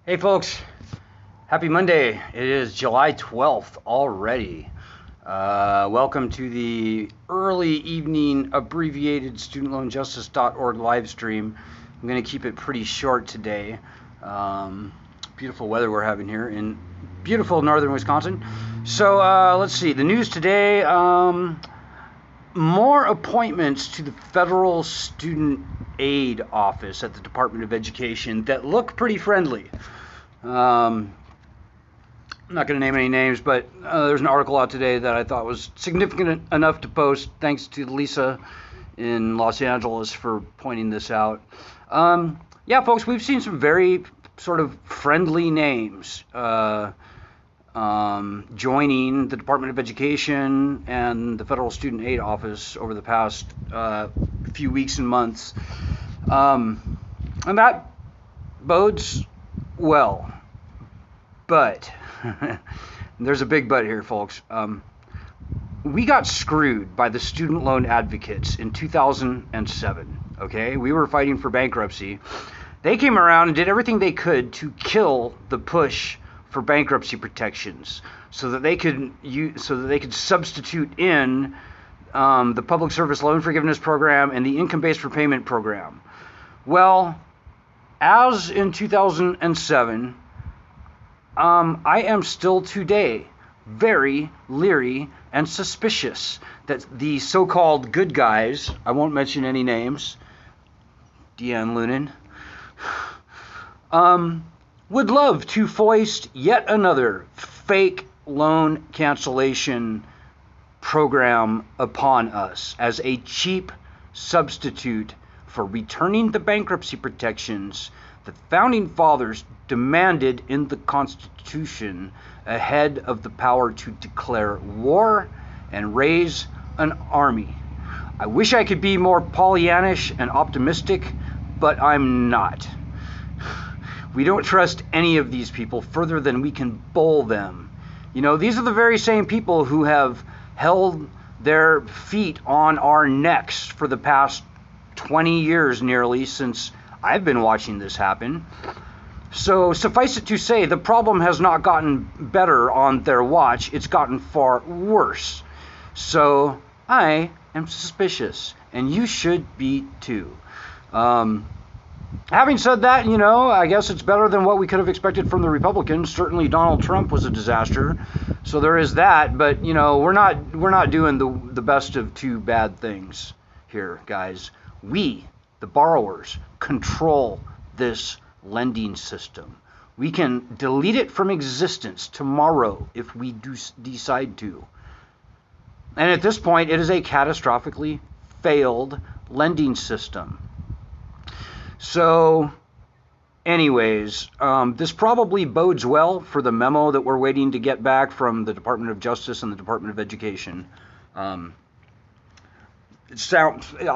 Hey folks, happy Monday. It is July 12th already. Welcome to the early evening abbreviated studentloanjustice.org live stream. I'm going to keep it pretty short today. Beautiful weather we're having here in beautiful northern Wisconsin. So let's see, the news today, more appointments to the Federal Student Aid Office at the Department of Education that look pretty friendly. I'm not going to name any names, but there's an article out today that I thought was significant enough to post. Thanks to Lisa in Los Angeles for pointing this out. Yeah, folks, we've seen some very sort of friendly names joining the Department of Education and the Federal Student Aid Office over the past few weeks and months. And that bodes well. But, there's a big but here, folks. We got screwed by the student loan advocates in 2007, okay? We were fighting for bankruptcy. They came around and did everything they could to kill the push for bankruptcy protections so that they could substitute in the Public Service Loan Forgiveness Program and the Income-Based Repayment Program. Well, as in 2007, I am still today very leery and suspicious that the so-called good guys, I won't mention any names, Deanne Lunan, would love to foist yet another fake loan cancellation program upon us as a cheap substitute for returning the bankruptcy protections the Founding Fathers demanded in the Constitution ahead of the power to declare war and raise an army. I wish I could be more Pollyannish and optimistic, but I'm not. We don't trust any of these people further than we can bowl them. You know, these are the very same people who have held their feet on our necks for the past 20 years nearly since I've been watching this happen. So suffice it to say, the problem has not gotten better on their watch. It's gotten far worse. So I am suspicious, and you should be too. Having said that, you know, I guess it's better than what we could have expected from the Republicans. Certainly Donald Trump was a disaster. So there is that, but you know, we're not doing the best of two bad things here, guys. We, the borrowers, control this lending system. We can delete it from existence tomorrow if we do decide to. And at this point, it is a catastrophically failed lending system. So, anyways, this probably bodes well for the memo that we're waiting to get back from the Department of Justice and the Department of Education. I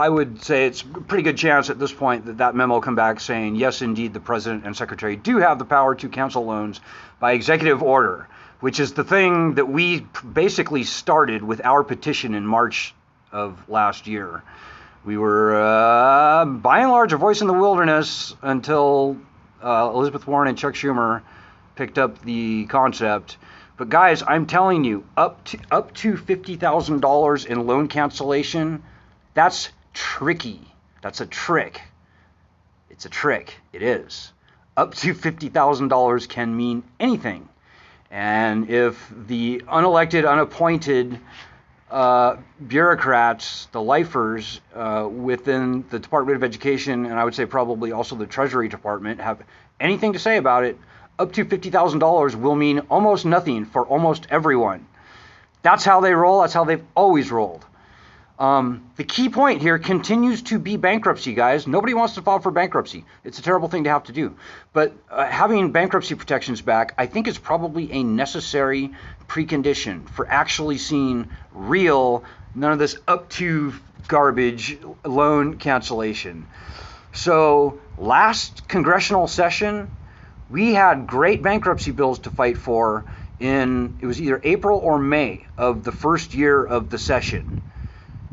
would say it's a pretty good chance at this point that memo will come back saying, yes, indeed, the President and Secretary do have the power to cancel loans by executive order, which is the thing that we basically started with our petition in March of last year. We were, by and large, a voice in the wilderness until Elizabeth Warren and Chuck Schumer picked up the concept. But guys, I'm telling you, up to $50,000 in loan cancellation, that's tricky. That's a trick. It's a trick. It is. Up to $50,000 can mean anything. And if the unelected, unappointed bureaucrats, the lifers within the Department of Education, and I would say probably also the Treasury Department, have anything to say about it, up to $50,000 will mean almost nothing for almost everyone. That's how they roll. That's how they've always rolled. The key point here continues to be bankruptcy, guys. Nobody wants to file for bankruptcy. It's a terrible thing to have to do. But having bankruptcy protections back, I think, is probably a necessary precondition for actually seeing real, none of this up to garbage loan cancellation. So last congressional session, we had great bankruptcy bills to fight for it was either April or May of the first year of the session.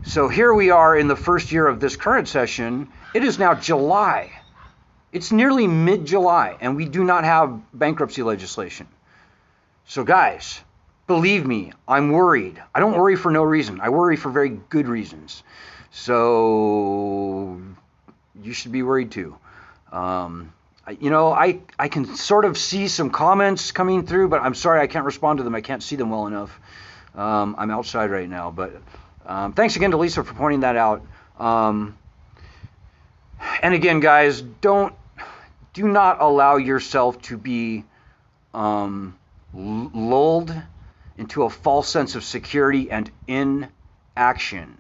So here we are in the first year of this current session. It is now July. It's nearly mid-July, and we do not have bankruptcy legislation. So guys, believe me, I'm worried. I don't worry for no reason. I worry for very good reasons. So you should be worried too. I can sort of see some comments coming through, but I'm sorry I can't respond to them. I can't see them well enough. I'm outside right now, but thanks again to Lisa for pointing that out. And again, guys, do not allow yourself to be lulled into a false sense of security and inaction.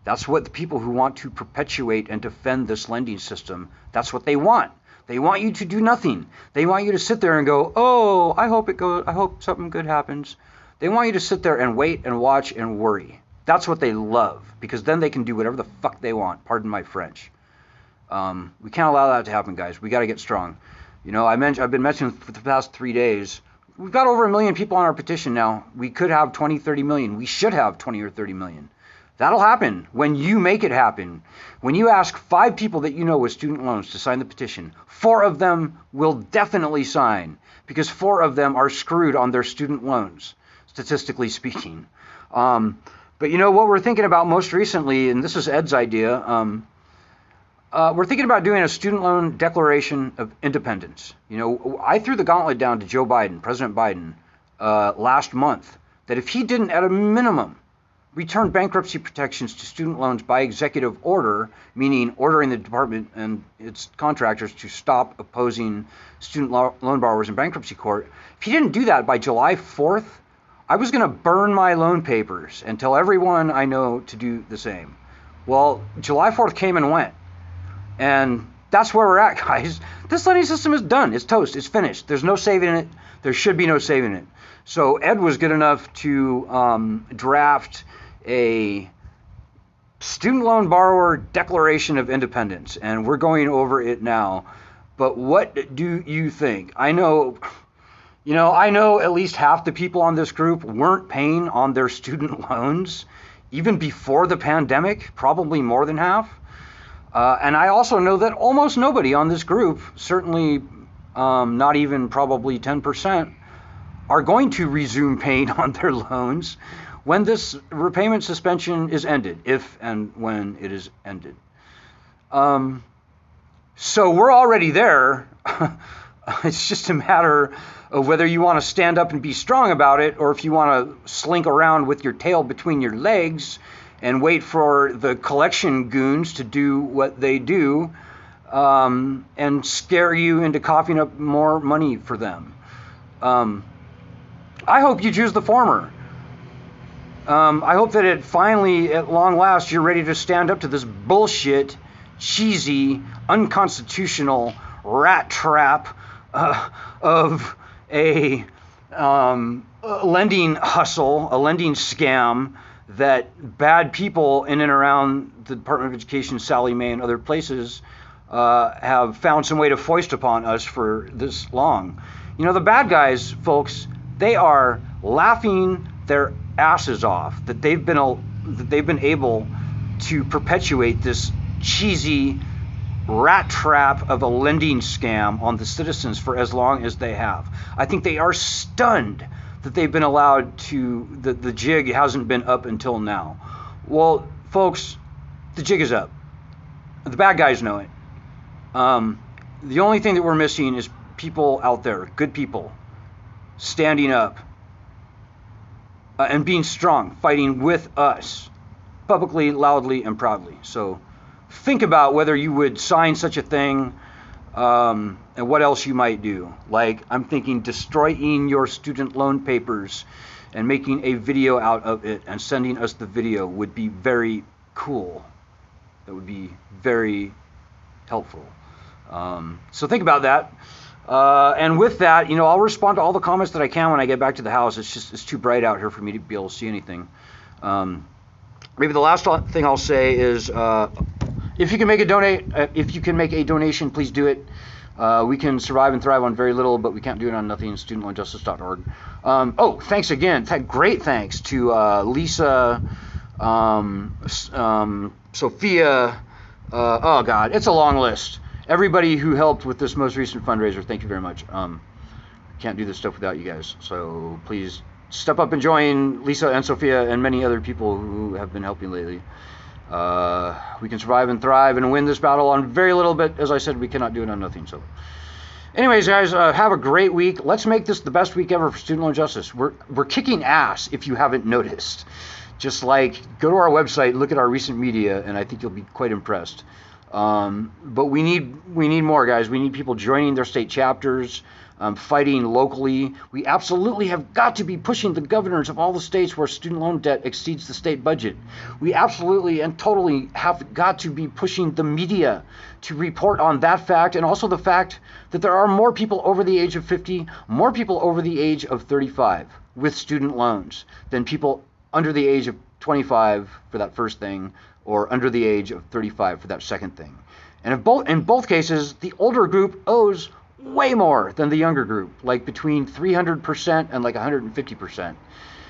That's what the people who want to perpetuate and defend this lending system, that's what they want. They want you to do nothing. They want you to sit there and go, oh, I hope something good happens. They want you to sit there and wait and watch and worry. That's what they love, because then they can do whatever the fuck they want. Pardon my French. We can't allow that to happen, guys. We got to get strong. I've been mentioning for the past 3 days, we've got over 1 million people on our petition now. We could have 20, 30 million. We should have 20 or 30 million. That'll happen when you make it happen. When you ask 5 people that you know with student loans to sign the petition, 4 of them will definitely sign, because 4 of them are screwed on their student loans, statistically speaking. But what we're thinking about most recently, and this is Ed's idea, we're thinking about doing a student loan declaration of independence. I threw the gauntlet down to Joe Biden, President Biden, last month, that if he didn't, at a minimum, return bankruptcy protections to student loans by executive order, meaning ordering the department and its contractors to stop opposing student loan borrowers in bankruptcy court. If he didn't do that by July 4th, I was going to burn my loan papers and tell everyone I know to do the same. Well, July 4th came and went. And that's where we're at, guys. This lending system is done. It's toast. It's finished. There's no saving it. There should be no saving it. So Ed was good enough to draft a student loan borrower declaration of independence, and we're going over it now. But what do you think? I know at least half the people on this group weren't paying on their student loans even before the pandemic, probably more than half. And I also know that almost nobody on this group, certainly not even probably 10%, are going to resume paying on their loans when this repayment suspension is ended, if and when it is ended. So we're already there. It's just a matter of whether you want to stand up and be strong about it, or if you want to slink around with your tail between your legs and wait for the collection goons to do what they do, and scare you into coughing up more money for them. I hope you choose the former. I hope that at long last, you're ready to stand up to this bullshit, cheesy, unconstitutional rat trap of a lending hustle, a lending scam that bad people in and around the Department of Education, Sallie Mae, and other places have found some way to foist upon us for this long. The bad guys, folks, they are laughing their asses off that they've been able to perpetuate this cheesy rat trap of a lending scam on the citizens for as long as they have. I think they are stunned that they've been allowed to, the jig hasn't been up until now. Well, folks, the jig is up. The bad guys know it. The only thing that we're missing is people out there, good people, standing up and being strong, fighting with us, publicly, loudly, and proudly. So think about whether you would sign such a thing, and what else you might do. Like, I'm thinking destroying your student loan papers and making a video out of it and sending us the video would be very cool. That would be very helpful. So think about that. And with that, I'll respond to all the comments that I can when I get back to the house. It's too bright out here for me to be able to see anything. Maybe the last thing I'll say is, if you can make a donation, please do it. We can survive and thrive on very little, but we can't do it on nothing. StudentLoanJustice.org. Thanks again. Great thanks to Lisa, Sophia. Oh God, it's a long list. everybody who helped with this most recent fundraiser, thank you very much. Can't do this stuff without you guys. So please step up and join Lisa and Sophia and many other people who have been helping lately. We can survive and thrive and win this battle on very little bit. As I said, we cannot do it on nothing. So anyways, guys, have a great week. Let's make this the best week ever for student loan justice. We're kicking ass if you haven't noticed. Just like, go to our website, look at our recent media, and I think you'll be quite impressed. But we need more, guys. We need people joining their state chapters, fighting locally. We absolutely have got to be pushing the governors of all the states where student loan debt exceeds the state budget. We absolutely and totally have got to be pushing the media to report on that fact, and also the fact that there are more people over the age of 50, more people over the age of 35 with student loans than people under the age of 25 for that first thing, or under the age of 35 for that second thing. And in both cases, the older group owes way more than the younger group, like between 300% and like 150%.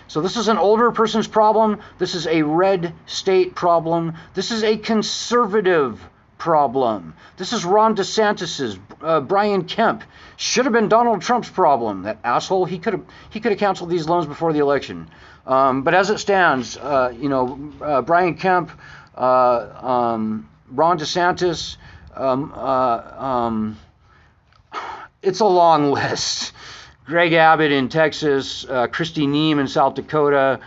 So this is an older person's problem. This is a red state problem. This is a conservative problem. This is Ron DeSantis's, Brian Kemp. Should have been Donald Trump's problem. That asshole, he could have canceled these loans before the election. But as it stands, Brian Kemp, Ron DeSantis, it's a long list. Greg Abbott in Texas, Kristi Neem in South Dakota,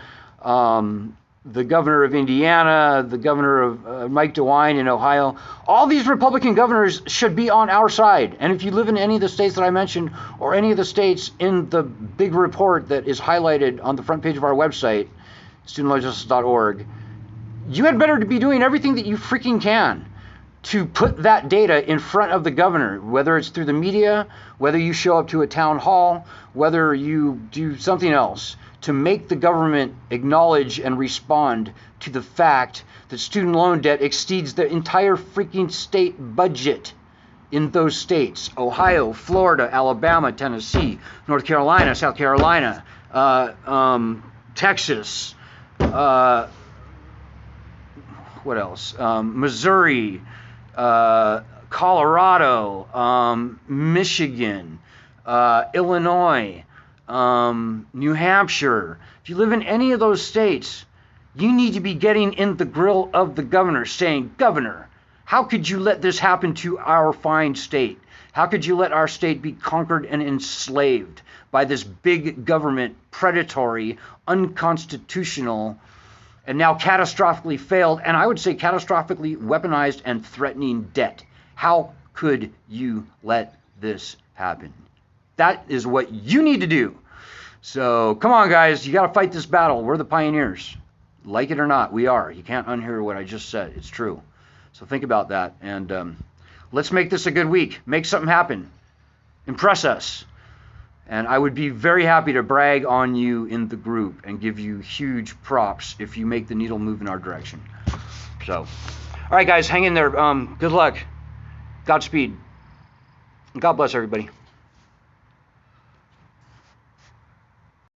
the governor of Indiana, the governor of Mike DeWine in Ohio. All these Republican governors should be on our side. And if you live in any of the states that I mentioned, or any of the states in the big report that is highlighted on the front page of our website, studentloanjustice.org, you had better be doing everything that you freaking can to put that data in front of the governor, whether it's through the media, whether you show up to a town hall, whether you do something else, to make the government acknowledge and respond to the fact that student loan debt exceeds the entire freaking state budget in those states: Ohio, Florida, Alabama, Tennessee, North Carolina, South Carolina, Texas, what else? Missouri, Colorado, Michigan, Illinois, New Hampshire. If you live in any of those states, you need to be getting in the grill of the governor saying, "Governor, how could you let this happen to our fine state? How could you let our state be conquered and enslaved by this big government, predatory, unconstitutional, and now catastrophically failed, and I would say catastrophically weaponized and threatening debt? How could you let this happen?" That is what you need to do. So come on, guys. You got to fight this battle. We're the pioneers. Like it or not, we are. You can't unhear what I just said. It's true. So think about that. And let's make this a good week. Make something happen. Impress us. And I would be very happy to brag on you in the group and give you huge props if you make the needle move in our direction. So, all right, guys, hang in there. Good luck. Godspeed. God bless everybody.